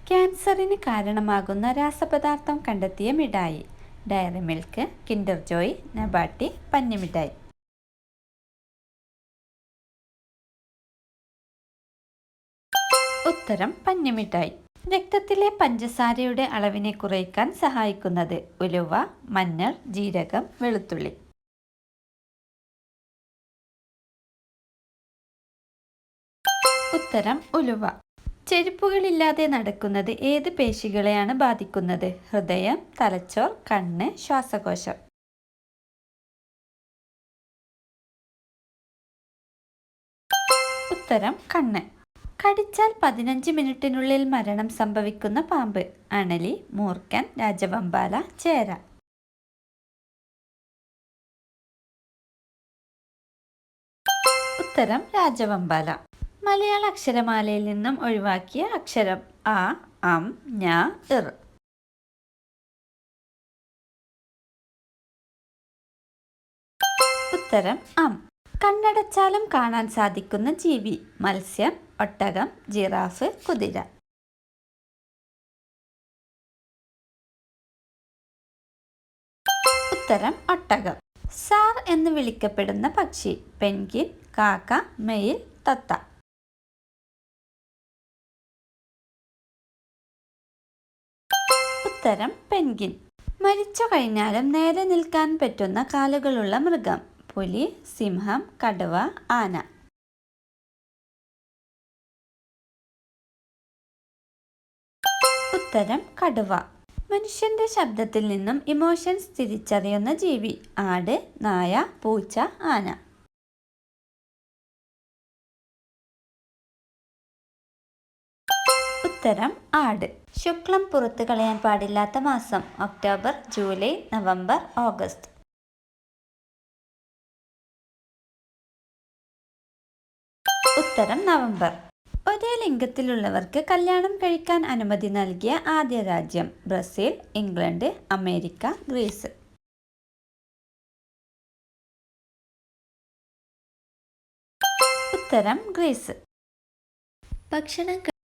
ക്യാൻസറിന് കാരണമാകുന്ന രാസപദാർത്ഥം കണ്ടെത്തിയ മിഠായി. Dairy milk, kinder joy, Nabati, പഞ്ഞിമിഠായി. ഉത്തരം പഞ്ഞിമിഠായി. രക്തത്തിലെ പഞ്ചസാരയുടെ അളവിനെ കുറയ്ക്കാൻ സഹായിക്കുന്നത് ഉലുവ, മഞ്ഞൾ, ജീരകം, വെളുത്തുള്ളി. ഉത്തരം ഉലുവ. ചെരുപ്പുകളില്ലാതെ നടക്കുന്നത് ഏത് പേശികളെയാണ് ബാധിക്കുന്നത്? ഹൃദയം, തലച്ചോർ, കണ്ണ്, ശ്വാസകോശം. ഉത്തരം കണ്ണ്. കടിച്ചാൽ 15 മിനിറ്റിനുള്ളിൽ മരണം സംഭവിക്കുന്ന പാമ്പ്? അണലി, മൂർഖൻ, രാജവെമ്പാല, ചേര. ഉത്തരം രാജവെമ്പാല. മലയാള അക്ഷരമാലയിൽ നിന്നും ഒഴിവാക്കിയ അക്ഷരം അ, അം, ഞ, ഇർ. ഉത്തരം അം. കണ്ണടച്ചാലും കാണാൻ സാധിക്കുന്ന ജീവി? മത്സ്യം, ഒട്ടകം, ജിറാഫ്, കുതിര. ഉത്തരം ഒട്ടകം. സാർ എന്ന് വിളിക്കപ്പെടുന്ന പക്ഷി? പെൻഗിൻ, കാക്ക, മയിൽ, തത്ത. ഉത്തരം പെൻഗിൻ. മരിച്ചു കഴിഞ്ഞാലും നേരെ നിൽക്കാൻ പറ്റുന്ന കാലുകളുള്ള മൃഗം? പുലി, സിംഹം, കടുവ, ആന. ഉത്തരം കടുവ. മനുഷ്യന്റെ ശബ്ദത്തിൽ നിന്നും ഇമോഷൻസ് തിരിച്ചറിയുന്ന ജീവി? ആട്, നായ, പൂച്ച, ആന. ഉത്തരം ആട്. ശുക്ലം പുറത്തു കളയാൻ പാടില്ലാത്ത മാസം? October, July, November, August. ഉത്തരം നവംബർ. ഒരേ ലിംഗത്തിലുള്ളവർക്ക് കല്യാണം കഴിക്കാൻ അനുമതി നൽകിയ ആദ്യ രാജ്യം? Brazil, England, America, Greece. ഉത്തരം ഗ്രീസ്. ഭക്ഷണം